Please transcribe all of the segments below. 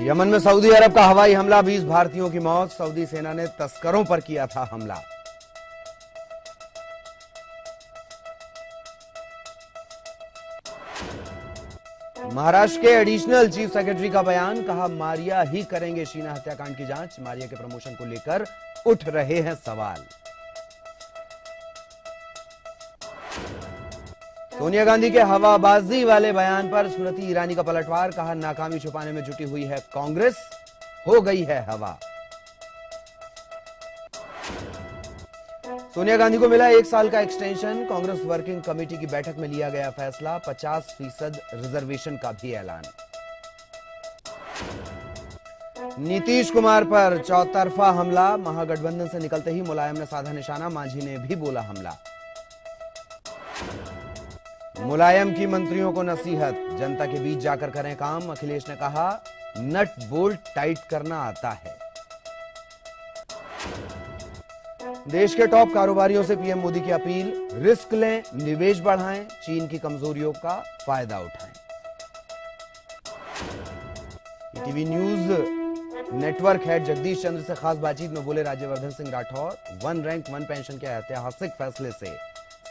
Yemen में Saudi अरब का हवाई हमला, 20 भारतीयों की मौत। सऊदी सेना ने तस्करों पर किया था हमला। महाराष्ट्र के एडिशनल चीफ सेक्रेटरी का बयान, कहा मारिया ही करेंगे शीना हत्याकांड की जांच। मारिया के प्रमोशन को लेकर उठ रहे हैं सवाल। सोनिया गांधी के हवाबाजी वाले बयान पर स्मृति ईरानी का पलटवार, कहा नाकामी छुपाने में जुटी हुई है कांग्रेस, हो गई है हवा। सोनिया गांधी को मिला 1 साल का एक्सटेंशन। कांग्रेस वर्किंग कमेटी की बैठक में लिया गया फैसला, 50% रिजर्वेशन का भी ऐलान। नीतीश कुमार पर चौतरफा हमला, महागठबंधन से निकलते ही मुलायम ने साधा निशाना, मांझी ने भी बोला हमला। मुलायम की मंत्रियों को नसीहत, जनता के बीच जाकर करें काम। अखिलेश ने कहा नट बोल्ट टाइट करना आता है। देश के टॉप कारोबारियों से पीएम मोदी की अपील, रिस्क लें, निवेश बढ़ाएं, चीन की कमजोरियों का फायदा उठाएं। TV news network head Jagdish Chandra से खास बातचीत में बोले राज्यवर्धन सिंह राठौर, 1 रैंक 1 पेंशन के ऐतिहासिक फैसले से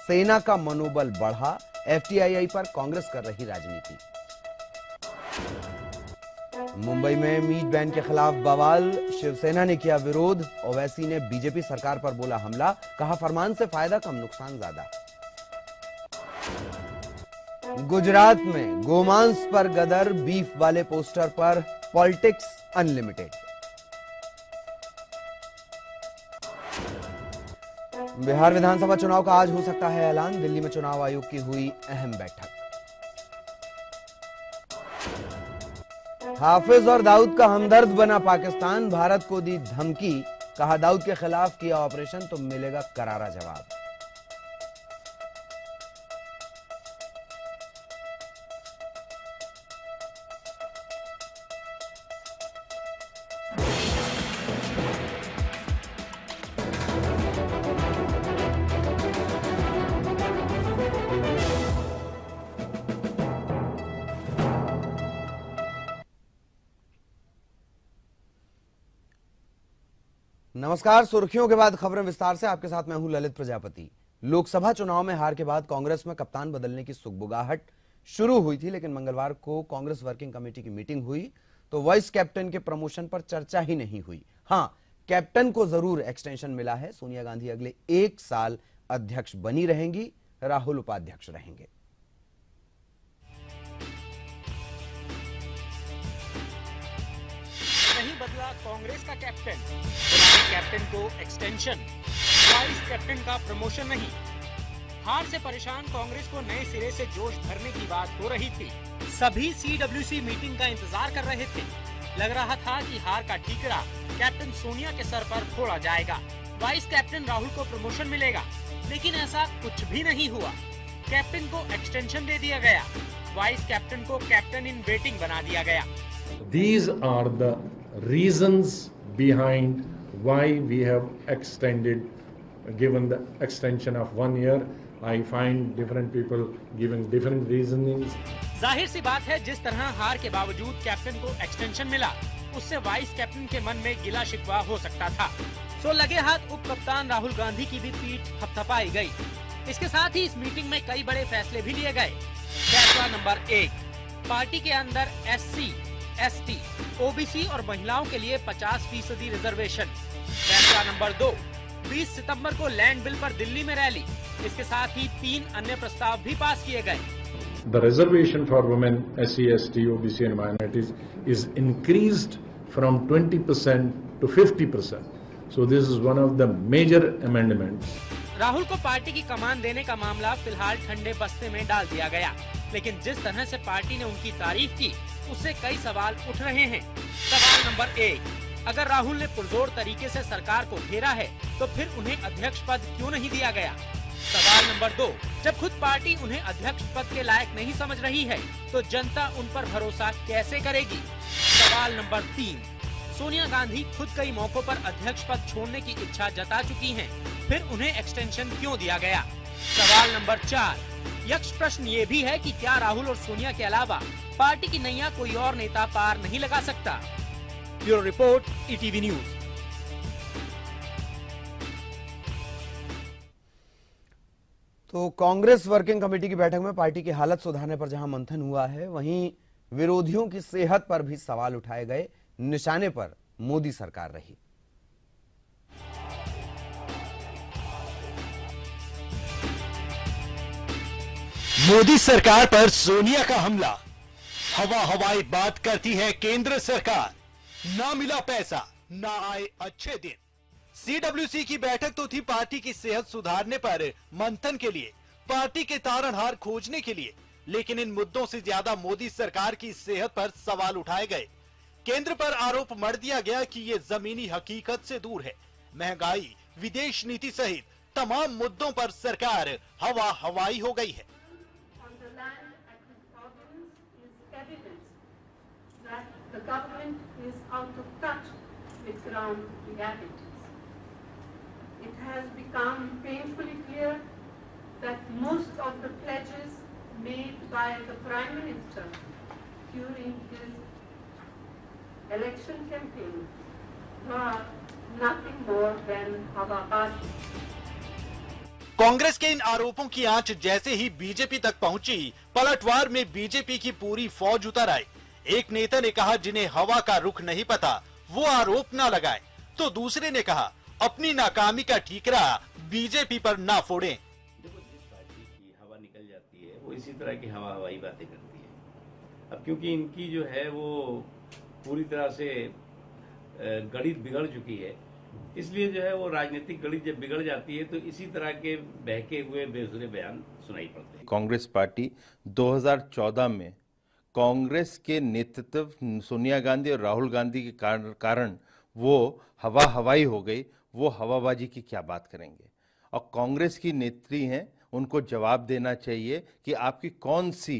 सेना का मनोबल बढ़ा। एफटीआईआई पर कांग्रेस कर रही राजनीति। मुंबई में मीट बैन के खिलाफ बवाल, शिवसेना ने किया विरोध। ओवैसी ने बीजेपी सरकार पर बोला हमला, कहा फरमान से फायदा कम नुकसान ज्यादा। गुजरात में गोमांस पर गदर, बीफ वाले पोस्टर पर पॉलिटिक्स अनलिमिटेड। बिहार विधानसभा चुनाव का आज हो सकता है ऐलान, दिल्ली में चुनाव आयोग की हुई अहम बैठक। हाफिज और दाऊद का हमदर्द बना पाकिस्तान, भारत को दी धमकी, कहा दाऊद के खिलाफ किया ऑपरेशन तो मिलेगा करारा जवाब। नमस्कार, सुर्खियों के बाद खबरें विस्तार से। आपके साथ मैं हूं ललित प्रजापति। लोकसभा चुनाव में हार के बाद कांग्रेस में कप्तान बदलने की सुगबुगाहट शुरू हुई थी, लेकिन मंगलवार को कांग्रेस वर्किंग कमेटी की मीटिंग हुई तो वाइस कैप्टन के प्रमोशन पर चर्चा ही नहीं हुई। हां, कैप्टन को जरूर एक्सटेंशन मिला है। सोनिया गांधी अगले 1 साल अध्यक्ष बनी रहेंगी, राहुल उपाध्यक्ष रहेंगे। नहीं बदला कांग्रेस का कैप्टन, कैप्टन को एक्सटेंशन, वाइस कैप्टन का प्रमोशन नहीं। हार से परेशान कांग्रेस को नए सिरे से जोश भरने की बात हो रही थी। सभी सीडब्ल्यूसी मीटिंग का इंतजार कर रहे थे। लग रहा था कि हार का ठीकरा कैप्टन सोनिया के सर पर फोड़ा जाएगा, वाइस कैप्टन राहुल को प्रमोशन मिलेगा, लेकिन ऐसा कुछ भी नहीं हुआ। कैप्टन को एक्सटेंशन दे दिया गया, वाइस कैप्टन को कैप्टन इन वेटिंग बना दिया गया। These are the reasons behind why we have given the extension of 1 year. I find different people giving different reasonings. जाहिर सी बात है, जिस तरह हार के बावजूद कैप्टन को एक्सटेंशन मिला, उससे वाइस कैप्टन के मन में गिला शिकवा हो सकता था। सो लगे हाथ उप कप्तान राहुल गांधी की भी पीठ थपथपाई गई। इसके साथ ही इस मीटिंग में कई बड़े फैसले भी लिए गए। फैसला नंबर 1, पार्टी के अंदर SC, ST, OBC और महिलाओं के लिए 50% रिजर्वेशन। फैसला नंबर 2, 20 सितंबर को लैंड बिल पर दिल्ली में रैली। इसके साथ ही 3 अन्य प्रस्ताव भी पास किए गए। The reservation for women, SC, ST, OBC and minorities is increased from 20% to 50%. So this is one of the major amendments. Rahul को पार्टी की कमान देने का मामला फिलहाल ठंडे बस्ते में डाल दिया गया, लेकिन जिस तरह से पार्टी ने उनकी तारीफ की, उससे कई सवाल उठ रहे हैं। सवाल नंबर 1, अगर राहुल ने पुरजोर तरीके से सरकार को घेरा है, तो फिर उन्हें अध्यक्ष पद क्यों नहीं दिया गया? सवाल नंबर 2, जब खुद पार्टी उन्हें अध्यक्ष पद के लायक नहीं समझ रही है, तो जनता उन पर भरोसा कैसे करेगी? सवाल नंबर 3, सोनिया गांधी खुद कई मौकों पर अध्यक्ष पद छोड़ने की इच्छा जता चुकी हैं, फिर उन्हें एक्सटेंशन क्यों दिया गया? सवाल नंबर 4, यक्ष प्रश्न ये भी है कि क्या राहुल और सोनिया के अलावा पार्टी की नैया कोई और नेता पार नहीं लगा सकता। Bureau report, ETV news. तो कांग्रेस वर्किंग कमेटी की बैठक में पार्टी की हालत सुधारने पर जहां मंथन हुआ है, वहीं विरोधियों की सेहत पर भी सवाल उठाए गए। निशाने पर मोदी सरकार रही। मोदी सरकार पर सोनिया का हमला। हवा हवाई बात करती है केंद्र सरकार। ना मिला पैसा, ना आए अच्छे दिन। सीडब्ल्यूसी की बैठक तो थी पार्टी की सेहत सुधारने पर मंथन के लिए, पार्टी के तारणहार खोजने के लिए, लेकिन इन मुद्दों से ज्यादा मोदी सरकार की सेहत पर सवाल उठाए गए। केंद्र पर आरोप मढ़ दिया गया कि ये जमीनी हकीकत से दूर है। महंगाई, विदेश नीति सहित तमाम मुद्दों पर सरकार हवा हवाई हो गई है। The government is out of touch with ground realities. It has become painfully clear that most of the pledges made by the Prime Minister during his election campaign were nothing more than havabazi. Congress के इन आरोपों की आंच जैसे ही BJP तक पहुंची, पलटवार में BJP की पूरी फौज उतर आई। एक नेता ने कहा जिन्हें हवा का रुख नहीं पता वो आरोप ना लगाए, तो दूसरे ने कहा अपनी नाकामी का ठीकरा बीजेपी पर ना फोड़ें। देखो, जिस पार्टी की हवा निकल जाती है वो इसी तरह की हवा हवाई बातें करती है। अब क्योंकि इनकी जो है वो पूरी तरह से गणित बिगड़ चुकी है, इसलिए जो है वो राजनीतिक गणित जब बिगड़ जाती है तो इसी तरह के बहके हुए बेसुरे बयान सुनाई पड़ते हैं। कांग्रेस पार्टी 2014 में कांग्रेस के नेतृत्व सोनिया गांधी और राहुल गांधी के कारण वो हवा हवाई हो गई। वो हवाबाजी की क्या बात करेंगे? और कांग्रेस की नेत्री हैं, उनको जवाब देना चाहिए कि आपकी कौन सी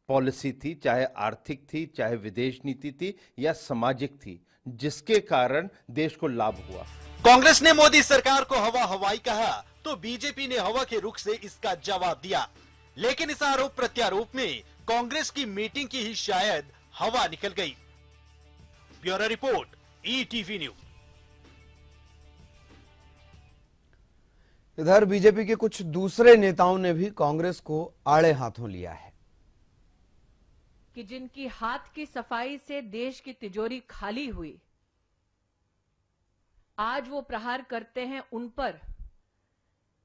पॉलिसी थी, चाहे आर्थिक थी, चाहे विदेश नीति थी या सामाजिक थी, जिसके कारण देश को लाभ हुआ। कांग्रेस ने मोदी सरकार को हवा हवाई कहा तो बीजेपी ने हवा के रुख से इसका जवाब दिया। लेकिन इस आरोप प्रत्यारोप में कांग्रेस की मीटिंग की ही शायद हवा निकल गई। Bureau report, ETV news. इधर बीजेपी के कुछ दूसरे नेताओं ने भी कांग्रेस को आड़े हाथों लिया है कि जिनकी हाथ की सफाई से देश की तिजोरी खाली हुई, आज वो प्रहार करते हैं उन पर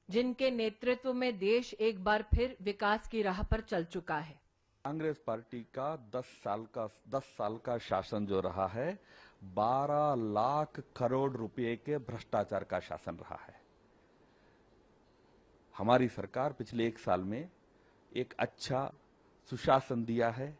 जिनके नेतृत्व में देश एक बार फिर विकास की राह पर चल चुका है। कांग्रेस पार्टी का 10 साल का शासन जो रहा है, 12 लाख करोड़ रुपए के भ्रष्टाचार का शासन रहा है। हमारी सरकार पिछले 1 साल में एक अच्छा सुशासन दिया है।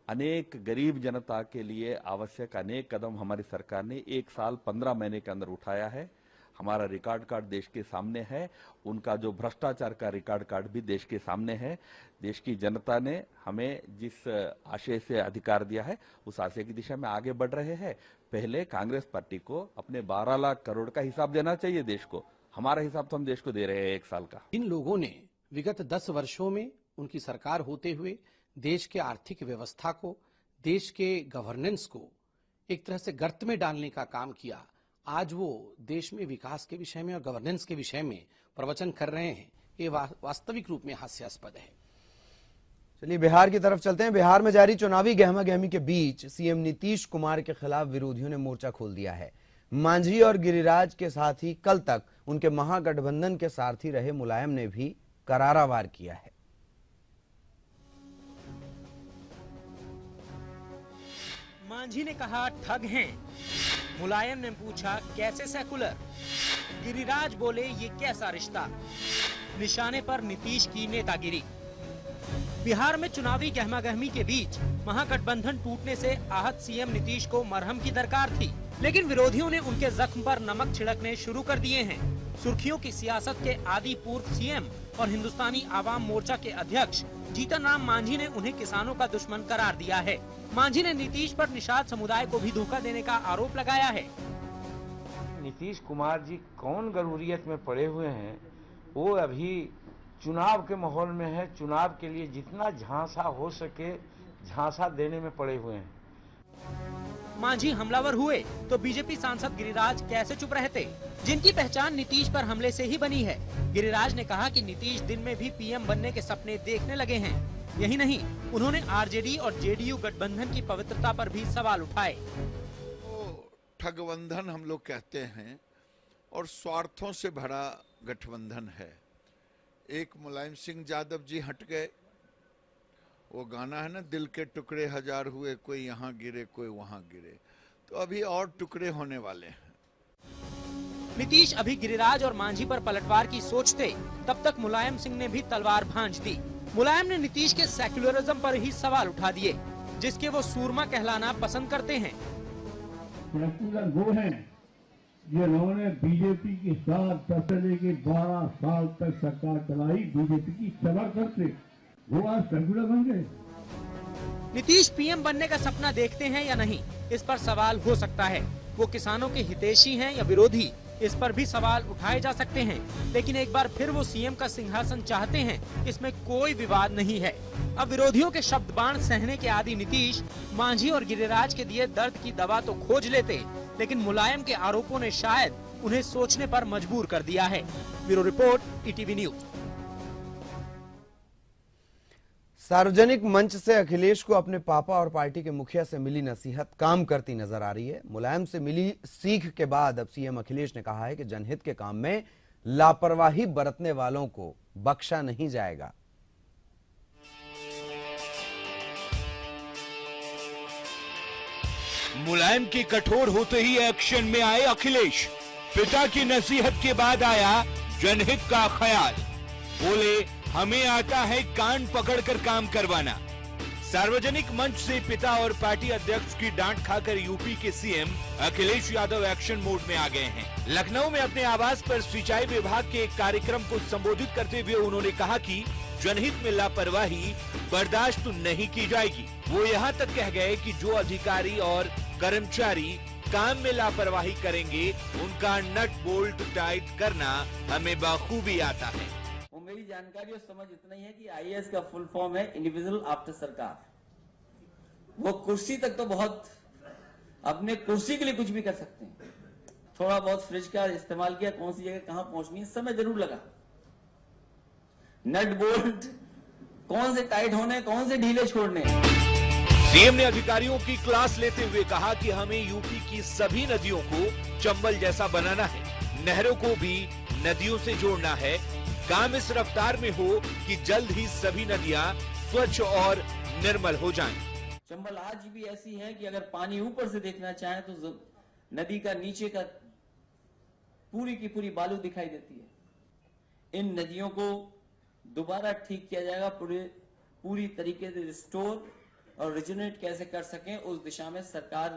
अनेक गरीब जनता के लिए आवश्यक अनेक कदम हमारी सरकार ने 1 साल 15 महीने के अंदर उठाया है। हमारा रिकॉर्ड कार्ड देश के सामने है, उनका जो भ्रष्टाचार का रिकॉर्ड कार्ड भी देश के सामने है। देश की जनता ने हमें जिस आशय से अधिकार दिया है, उस आशय की दिशा में आगे बढ़ रहे हैं। पहले कांग्रेस पार्टी को अपने 12 लाख करोड़ का हिसाब देना चाहिए देश को। हमारा हिसाब तो हम देश को दे रहे हैं 1 साल का। इन लोगों ने विगत 10 वर्षों में उनकी सरकार होते हुए देश के आर्थिक व्यवस्था को, देश के गवर्नेंस को एक तरह से गर्त में डालने का काम किया। आज वो देश में विकास के विषय में और गवर्नेंस के विषय में प्रवचन कर रहे हैं, ये वास्तविक रूप में हास्यास्पद है। चलिए बिहार की तरफ चलते हैं। बिहार में जारी चुनावी गहमागहमी के बीच सीएम नीतीश कुमार के खिलाफ विरोधियों ने मोर्चा खोल दिया है। मांझी और गिरिराज के साथ ही कल तक उनके महागठबंधन के सारथी रहे मुलायम ने भी करारा वार किया है। मांझी ने कहा ठग हैं, मुलायम ने पूछा कैसे सेकुलर, गिरिराज बोले ये कैसा रिश्ता, निशाने पर नीतीश की नेतागिरी। बिहार में चुनावी गहमागहमी के बीच महागठबंधन टूटने से आहत सीएम नीतीश को मरहम की दरकार थी, लेकिन विरोधियों ने उनके जख्म पर नमक छिड़कने शुरू कर दिए हैं। सुर्खियों की सियासत के आदि पूर्व सीएम और हिंदुस्तानी आवाम मोर्चा के अध्यक्ष जीतन राम मांझी ने उन्हें किसानों का दुश्मन करार दिया है। मांझी ने नीतीश पर निषाद समुदाय को भी धोखा देने का आरोप लगाया है। नीतीश कुमार जी कौन गरूरियत में पड़े हुए हैं वो अभी चुनाव के माहौल में है, चुनाव के लिए जितना झांसा हो सके झांसा देने में पड़े हुए हैं। मांझी हमलावर हुए तो बीजेपी सांसद गिरिराज कैसे चुप रहते, जिनकी पहचान नीतीश पर हमले से ही बनी है। गिरिराज ने कहा कि नीतीश दिन में भी पीएम बनने के सपने देखने लगे हैं। यही नहीं, उन्होंने आरजेडी और जेडीयू गठबंधन की पवित्रता पर भी सवाल उठाए। ठगबंधन हम लोग कहते हैं और स्वार्थों से भरा गठबंधन है। एक मुलायम सिंह यादव जी हट गए, वो गाना है ना, दिल के टुकड़े हजार हुए, कोई यहाँ गिरे कोई वहां गिरे, तो अभी और टुकड़े होने वाले हैं। नीतीश अभी गिरिराज और मांझी पर पलटवार की सोचते, तब तक मुलायम सिंह ने भी तलवार भांज दी। मुलायम ने नीतीश के सेक्युलरिज्म पर ही सवाल उठा दिए, जिसके वो सूरमा कहलाना पसंद करते हैं। सेक्युलर वो हैं जिन्होंने बीजेपी के साथ 10 से 12 साल तक सरकार चलाई, बीजेपी की सेवा करते, वो आज सेक्युलर बन गए। नीतीश पीएम बनने का सपना देखते हैं या नहीं, इस पर सवाल हो सकता है। वो किसानों के हितैषी हैं या विरोधी, इस पर भी सवाल उठाए जा सकते हैं। लेकिन एक बार फिर वो सीएम का सिंहासन चाहते हैं, इसमें कोई विवाद नहीं है। अब विरोधियों के शब्द बाण सहने के आदी नीतीश मांझी और गिरिराज के दिए दर्द की दवा तो खोज लेते, लेकिन मुलायम के आरोपों ने शायद उन्हें सोचने पर मजबूर कर दिया है। Bureau report, ETV news. सार्वजनिक मंच से अखिलेश को अपने पापा और पार्टी के मुखिया से मिली नसीहत काम करती नजर आ रही है। मुलायम से मिली सीख के बाद अब सीएम अखिलेश ने कहा है कि जनहित के काम में लापरवाही बरतने वालों को बख्शा नहीं जाएगा। मुलायम के कठोर होते ही एक्शन में आए अखिलेश। पिता की नसीहत के बाद आया जनहित का ख्याल। बोले, हमें आता है कान पकड़कर काम करवाना। सार्वजनिक मंच से पिता और पार्टी अध्यक्ष की डांट खाकर यूपी के CM Akhilesh Yadav action mode में आ गए हैं। लखनऊ में अपने आवास पर सिंचाई विभाग के एक कार्यक्रम को संबोधित करते हुए उन्होंने कहा कि जनहित में लापरवाही बर्दाश्त नहीं की जाएगी। वो यहाँ तक कह गए कि जो अधिकारी और कर्मचारी काम में लापरवाही करेंगे, उनका नट बोल्ट टाइट करना हमें बखूबी आता है। मेरी जानकारी और समझ इतना ही है कि आईएएस का फुल फॉर्म है इंडिविजुअल आफ्टर सरकार। वो कुर्सी तक तो बहुत, अपने कुर्सी के लिए कुछ भी कर सकते हैं। थोड़ा बहुत फ्रिज का इस्तेमाल किया, कौन सी जगह कहां पहुंचनी है, समय जरूर लगा। नट बोल्ट कौन से टाइट होने, कौन से ढीले छोड़ने। सीएम ने अधिकारियों की क्लास लेते हुए कहा कि हमें यूपी की सभी नदियों को चंबल जैसा बनाना है, नहरों को भी नदियों से जोड़ना है। काम इस रफ्तार में हो कि जल्द ही सभी नदियां स्वच्छ और निर्मल हो जाएं। चंबल आज भी ऐसी है कि अगर पानी ऊपर से देखना चाहे तो नदी का नीचे का पूरी की पूरी बालू दिखाई देती है। इन नदियों को दोबारा ठीक किया जाएगा, पूरी तरीके से रिस्टोर और रिजुनेट कैसे कर सकें, उस दिशा में सरकार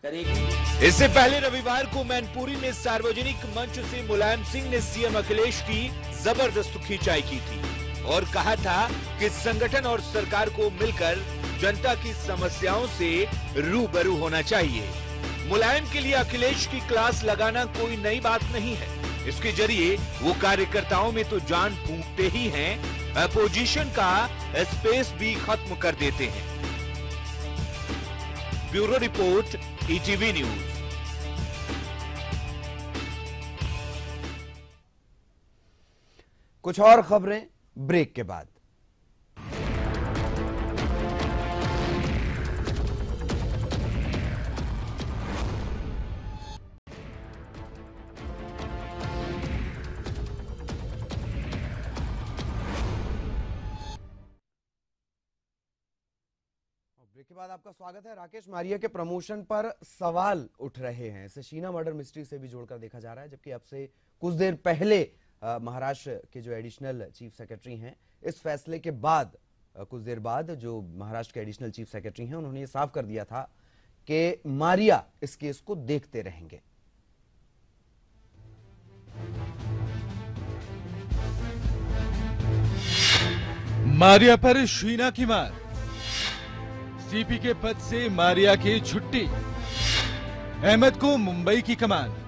करेगी। इससे पहले रविवार को मैनपुरी में सार्वजनिक मंच से मुलायम सिंह ने सीएम अखिलेश की जबरदस्त खिंचाई की थी और कहा था कि संगठन और सरकार को मिलकर जनता की समस्याओं से रूबरू होना चाहिए। मुलायम के लिए अखिलेश की क्लास लगाना कोई नई बात नहीं है। इसके जरिए वो कार्यकर्ताओं में तो जान फूंकते ही हैं, अपोजिशन का स्पेस भी खत्म कर देते हैं। Bureau report, ETV news. कुछ और खबरें ब्रेक के बाद। ब्रेक के बाद आपका स्वागत है। राकेश मारिया के प्रमोशन पर सवाल उठ रहे हैं। इसे शीना मर्डर मिस्ट्री से भी जोड़कर देखा जा रहा है, जबकि अब से कुछ देर पहले महाराष्ट्र के जो एडिशनल चीफ सेक्रेटरी हैं, इस फैसले के बाद कुछ देर बाद जो महाराष्ट्र के एडिशनल चीफ सेक्रेटरी हैं, उन्होंने ये साफ कर दिया था कि मारिया इस केस को देखते रहेंगे। मारिया पर शीना की मार, सीपी के पद से मारिया की छुट्टी, अहमद को मुंबई की कमान।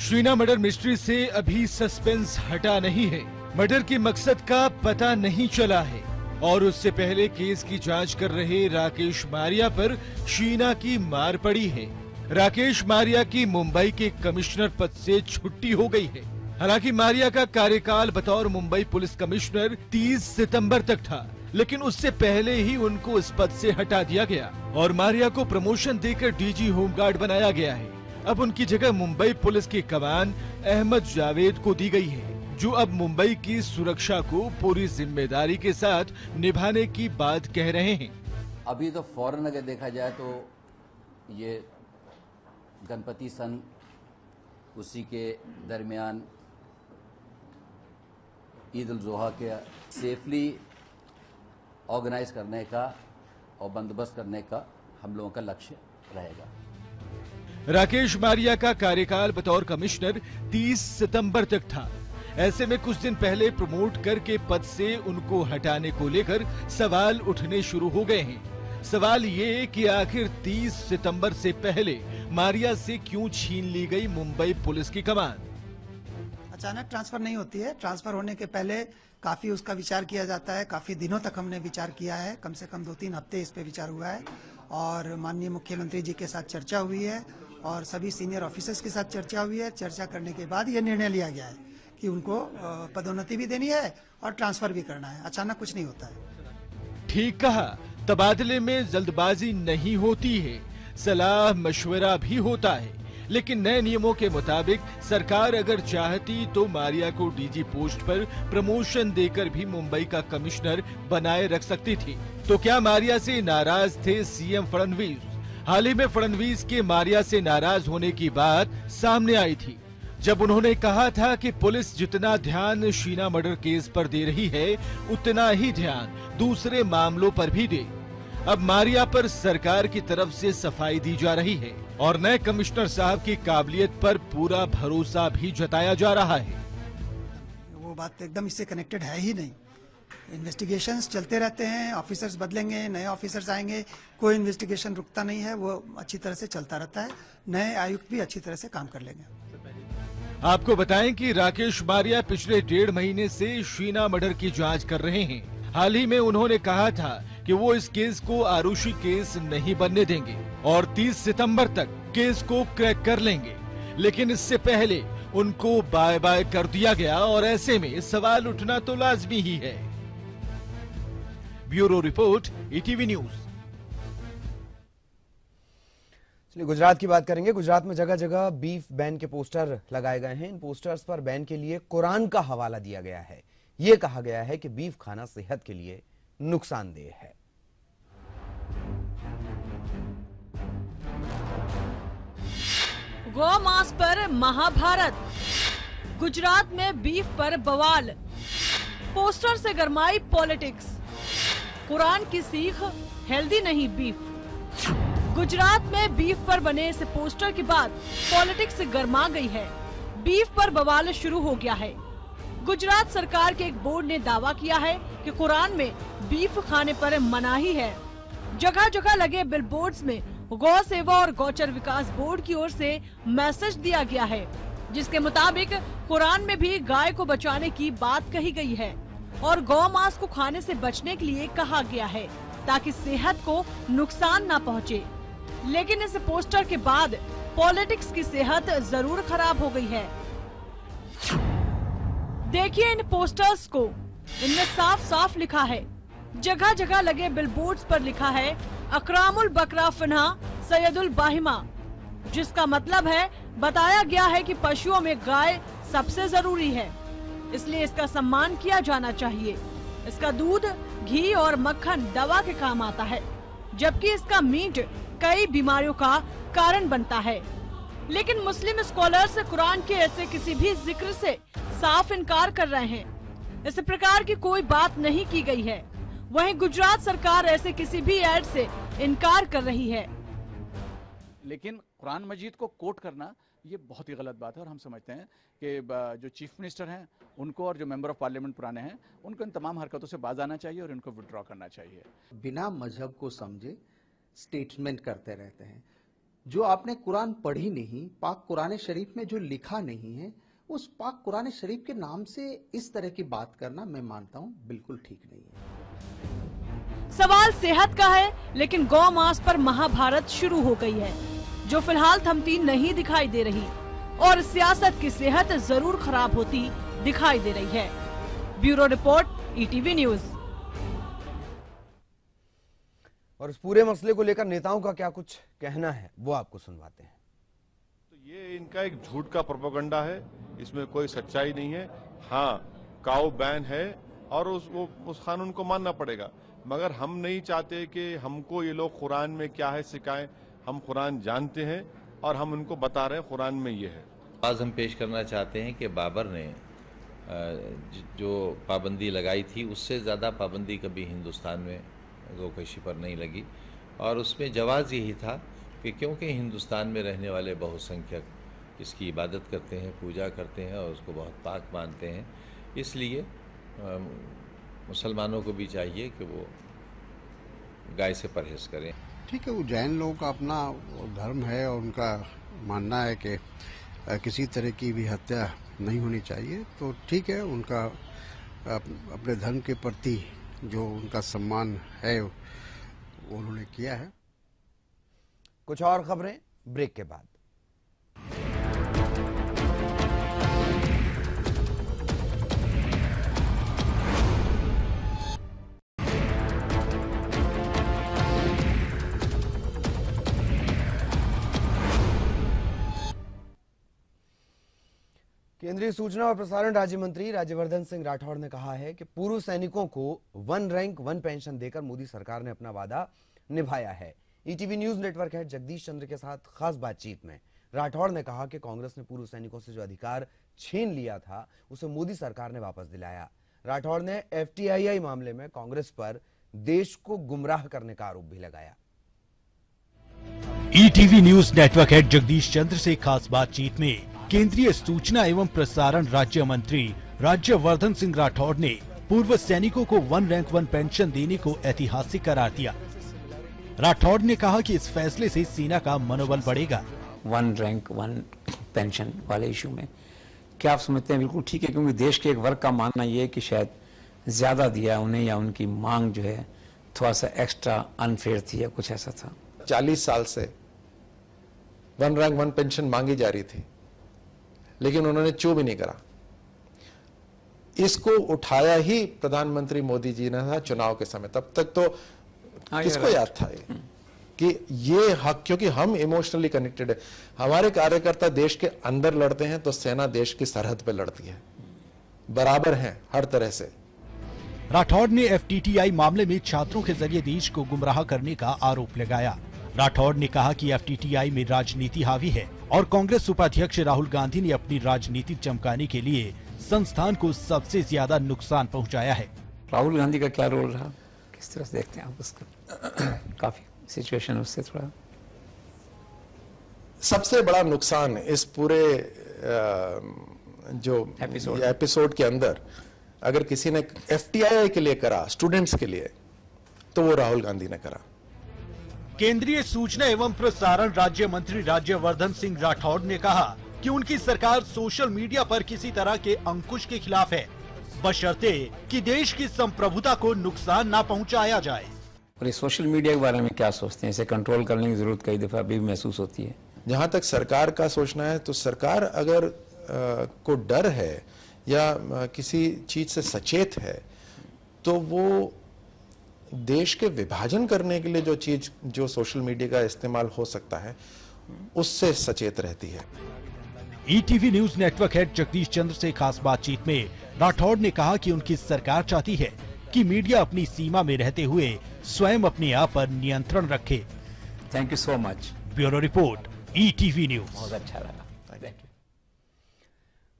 शीना मर्डर मिस्ट्री से अभी सस्पेंस हटा नहीं है। मर्डर के मकसद का पता नहीं चला है और उससे पहले केस की जांच कर रहे राकेश मारिया पर शीना की मार पड़ी है। राकेश मारिया की मुंबई के कमिश्नर पद से छुट्टी हो गई है। हालांकि मारिया का कार्यकाल बतौर मुंबई पुलिस कमिश्नर 30 सितंबर तक था, लेकिन उससे पहले ही उनको इस पद से हटा दिया गया और मारिया को प्रमोशन देकर डीजी होमगार्ड बनाया गया है। अब उनकी जगह मुंबई पुलिस की कमान अहमद जावेद को दी गई है, जो अब मुंबई की सुरक्षा को पूरी जिम्मेदारी के साथ निभाने की बात कह रहे हैं। अभी तो फौरन अगर देखा जाए तो ये गणपति सन उसी के दरमियान ईद उल जोहा के सेफली ऑर्गेनाइज करने का और बंदोबस्त करने का हम लोगों का लक्ष्य रहेगा। राकेश मारिया का कार्यकाल बतौर कमिश्नर 30 सितंबर तक था। ऐसे में कुछ दिन पहले प्रमोट करके पद से उनको हटाने को लेकर सवाल उठने शुरू हो गए हैं। सवाल ये कि आखिर 30 सितंबर से पहले मारिया से क्यों छीन ली गई मुंबई पुलिस की कमान। अचानक ट्रांसफर नहीं होती है। ट्रांसफर होने के पहले काफी उसका विचार किया जाता है। काफी दिनों तक हमने विचार किया है, कम से कम 2-3 हफ्ते इस पे विचार हुआ है और माननीय मुख्यमंत्री जी के साथ चर्चा हुई है और सभी सीनियर ऑफिसर्स के साथ चर्चा हुई है। चर्चा करने के बाद ये निर्णय लिया गया है कि उनको पदोन्नति भी देनी है और ट्रांसफर भी करना है। अचानक कुछ नहीं होता है। ठीक कहा, तबादले में जल्दबाजी नहीं होती है, सलाह मशवरा भी होता है। लेकिन नए नियमों के मुताबिक सरकार अगर चाहती तो मारिया को डीजी पोस्ट पर प्रमोशन देकर भी मुंबई का कमिश्नर बनाए रख सकती थी। तो क्या मारिया से नाराज थे सीएम फडणवीस? हाल ही में फडणवीस के मारिया से नाराज होने की बात सामने आई थी, जब उन्होंने कहा था कि पुलिस जितना ध्यान शीना मर्डर केस पर दे रही है, उतना ही ध्यान दूसरे मामलों पर भी दे। अब मारिया पर सरकार की तरफ से सफाई दी जा रही है और नए कमिश्नर साहब की काबिलियत पर पूरा भरोसा भी जताया जा रहा है। वो बात एकदम इससे कनेक्टेड है ही नहीं। इन्वेस्टिगेशंस चलते रहते हैं, ऑफिसर्स बदलेंगे, नए ऑफिसर्स आएंगे, कोई इन्वेस्टिगेशन रुकता नहीं है, वो अच्छी तरह से चलता रहता है। नए आयुक्त भी अच्छी तरह से काम कर लेंगे। आपको बताएं कि राकेश मारिया पिछले 1.5 महीने से शीना मर्डर की जांच कर रहे हैं। हाल ही में उन्होंने कहा था कि वो इस केस को आरुषि केस नहीं बनने देंगे और 30 सितंबर तक केस को क्रैक कर लेंगे, लेकिन इससे पहले उनको बाय बाय कर दिया गया और ऐसे में सवाल उठना तो लाजमी ही है। Bureau report, ETV news. चलिए गुजरात की बात करेंगे। गुजरात में जगह जगह बीफ बैन के पोस्टर लगाए गए हैं। इन पोस्टर्स पर बैन के लिए कुरान का हवाला दिया गया है। ये कहा गया है कि बीफ खाना सेहत के लिए नुकसानदेह है। गौ मांस पर महाभारत, गुजरात में बीफ पर बवाल, पोस्टर से गरमाई पॉलिटिक्स, कुरान की सीख, हेल्दी नहीं बीफ। गुजरात में बीफ पर बने इस पोस्टर के बाद पॉलिटिक्स गर्मा गई है। बीफ पर बवाल शुरू हो गया है। गुजरात सरकार के एक बोर्ड ने दावा किया है कि कुरान में बीफ खाने पर मनाही है। जगह जगह लगे बिलबोर्ड्स में गौ सेवा और गौचर विकास बोर्ड की ओर से मैसेज दिया गया है, जिसके मुताबिक कुरान में भी गाय को बचाने की बात कही गई है और गौ मांस को खाने से बचने के लिए कहा गया है ताकि सेहत को नुकसान न पहुंचे। लेकिन इस पोस्टर के बाद पॉलिटिक्स की सेहत जरूर खराब हो गई है। देखिए इन पोस्टर्स को, इनमें साफ साफ लिखा है, जगह जगह लगे बिलबोर्ड्स पर लिखा है अकरामुल बकरा फना सैयदुल बाहिमा, जिसका मतलब है बताया गया है कि पशुओं में गाय सबसे जरूरी है, इसलिए इसका सम्मान किया जाना चाहिए। इसका दूध, घी और मक्खन दवा के काम आता है, जबकि इसका मीट कई बीमारियों का कारण बनता है। लेकिन मुस्लिम स्कॉलर्स कुरान के ऐसे किसी भी जिक्र से साफ इनकार कर रहे हैं। इस प्रकार की कोई बात नहीं की गई है। वहीं गुजरात सरकार ऐसे किसी भी ऐड से इनकार कर रही है। लेकिन कुरान मजीद को कोट करना ये बहुत ही गलत बात है और हम समझते हैं कि जो चीफ मिनिस्टर हैं उनको और जो मेंबर ऑफ पार्लियामेंट पुराने हैं उनको इन तमाम हरकतों से बाज आना चाहिए और इनको विड्रॉ करना चाहिए। बिना मजहब को समझे स्टेटमेंट करते रहते हैं। जो आपने कुरान पढ़ी नहीं, पाक कुरान शरीफ में जो लिखा नहीं है, उस पाक कुरान शरीफ के नाम से इस तरह की बात करना मैं मानता हूं बिल्कुल ठीक नहीं है। सवाल सेहत का है, लेकिन गौ मांस पर महाभारत शुरू हो गई है, जो फिलहाल थमती नहीं दिखाई दे रही और सियासत की सेहत जरूर खराब होती दिखाई दे रही है। Bureau report, ETV news. और इस पूरे मसले को लेकर नेताओं का क्या कुछ कहना है वो आपको सुनवाते हैं। तो ये इनका एक झूठ का प्रोपेगेंडा है, इसमें कोई सच्चाई नहीं है। हाँ, काऊ बैन है और उस कानून को मानना पड़ेगा, मगर हम नहीं चाहते कि हमको ये लोग कुरान में क्या है सिखाएं। हम कुरान जानते हैं और हम उनको बता रहे हैं कुरान में ये है। आज हम पेश करना चाहते हैं कि बाबर ने जो पाबंदी लगाई थी उससे ज़्यादा पाबंदी कभी हिंदुस्तान में गोकशी पर नहीं लगी, और उसमें जवाज़ यही था कि क्योंकि हिंदुस्तान में रहने वाले बहुसंख्यक इसकी इबादत करते हैं, पूजा करते हैं और उसको बहुत पाक मानते हैं, इसलिए मुसलमानों को भी चाहिए कि वो गाय से परहेज करें। ठीक है, वो जैन लोगों का अपना धर्म है और उनका मानना है कि किसी तरह की भी हत्या नहीं होनी चाहिए, तो ठीक है, उनका अपने धर्म के प्रति जो उनका सम्मान है वो उन्होंने किया है। कुछ और खबरें ब्रेक के बाद। केंद्रीय सूचना और प्रसारण राज्य मंत्री राज्यवर्धन सिंह राठौड़ ने कहा है कि पूर्व सैनिकों को 1 रैंक 1 पेंशन देकर मोदी सरकार ने अपना वादा निभाया है। ETV news network head Jagdish Chandra के साथ खास बातचीत में राठौड़ ने कहा कि कांग्रेस ने पूर्व सैनिकों से जो अधिकार छीन लिया था उसे मोदी सरकार ने वापस दिलाया। राठौड़ ने FTII मामले में कांग्रेस पर देश को गुमराह करने का आरोप भी लगाया। ETV news network head Jagdish Chandra से खास बातचीत में केंद्रीय सूचना एवं प्रसारण राज्य मंत्री राज्यवर्धन सिंह राठौड़ ने पूर्व सैनिकों को 1 रैंक 1 पेंशन देने को ऐतिहासिक करार दिया। राठौड़ ने कहा कि इस फैसले से सेना का मनोबल बढ़ेगा। 1 रैंक 1 पेंशन वाले इशू में क्या आप समझते हैं? बिल्कुल ठीक है, क्योंकि देश के एक वर्ग का मानना यह है कि शायद ज्यादा दिया उन्हें या उनकी मांग जो है थोड़ा सा एक्स्ट्रा अनफेयर थी या कुछ ऐसा था। 40 साल से 1 रैंक 1 पेंशन मांगी जा रही थी, लेकिन उन्होंने चू भी नहीं करा। इसको उठाया ही प्रधानमंत्री मोदी जी ने था चुनाव के समय। तब तक तो किसको याद था कि ये हक, क्योंकि हम इमोशनली कनेक्टेड है। हमारे कार्यकर्ता देश के अंदर लड़ते हैं तो सेना देश की सरहद पे लड़ती है, बराबर हैं हर तरह से। राठौड़ ने FTTI मामले में छात्रों के जरिए देश को गुमराह करने का आरोप लगाया। राठौड़ ने कहा कि FTTI में राजनीति हावी है और कांग्रेस उपाध्यक्ष राहुल गांधी ने अपनी राजनीति चमकाने के लिए संस्थान को सबसे ज्यादा नुकसान पहुंचाया है। राहुल गांधी का क्या रोल रहा, किस तरह से देखते हैं आप उसका? काफी सिचुएशन उससे थोड़ा सबसे बड़ा नुकसान इस पूरे जो एपिसोड के अंदर अगर किसी ने FTII के लिए करा, स्टूडेंट्स के लिए, तो वो राहुल गांधी ने करा। केंद्रीय सूचना एवं प्रसारण राज्य मंत्री राज्यवर्धन सिंह राठौड़ ने कहा कि उनकी सरकार सोशल मीडिया पर किसी तरह के अंकुश के खिलाफ है, बशर्ते कि देश की संप्रभुता को नुकसान न पहुंचाया जाए। और इस सोशल मीडिया के बारे में क्या सोचते हैं? इसे कंट्रोल करने की जरूरत कई दफा अभी भी महसूस होती है। जहां तक सरकार का सोचना है, तो सरकार अगर को डर है या किसी चीज से सचेत है, तो वो देश के विभाजन करने के लिए जो चीज जो सोशल मीडिया का इस्तेमाल हो सकता है उससे सचेत रहती है। ETV news network head Jagdish Chandra से खास बातचीत में राठौड़ ने कहा कि उनकी सरकार चाहती है कि मीडिया अपनी सीमा में रहते हुए स्वयं अपने आप पर नियंत्रण रखे। Thank you so much. Bureau report, ETV news. बहुत अच्छा लगा।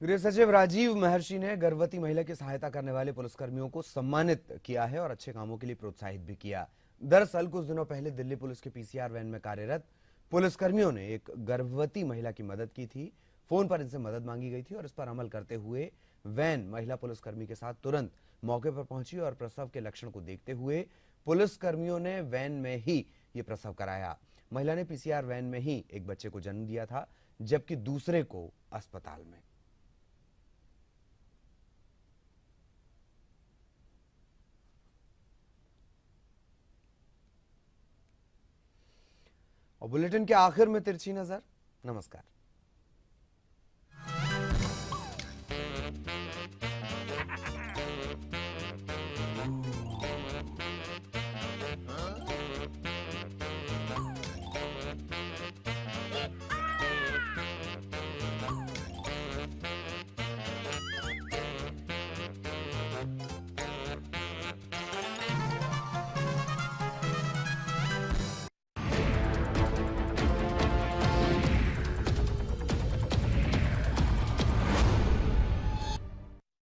गृह सचिव राजीव महर्षि ने गर्भवती महिला की सहायता करने वाले पुलिसकर्मियों को सम्मानित किया है और अच्छे कामों के लिए प्रोत्साहित भी किया। दरअसल कुछ दिनों पहले दिल्ली पुलिस के PCR वैन में कार्यरत पुलिसकर्मियों ने एक गर्भवती महिला की मदद की थी। फोन पर इनसे मदद मांगी गई थी और इस पर अमल करते हुए वैन महिला पुलिसकर्मी के साथ तुरंत मौके पर पहुंची और प्रसव के लक्षण को देखते हुए पुलिसकर्मियों ने वैन में ही ये प्रसव कराया। महिला ने पीसीआर वैन में ही एक बच्चे को जन्म दिया था, जबकि दूसरे को अस्पताल में। और बुलेटिन के आखिर में तिरछी नजर। नमस्कार।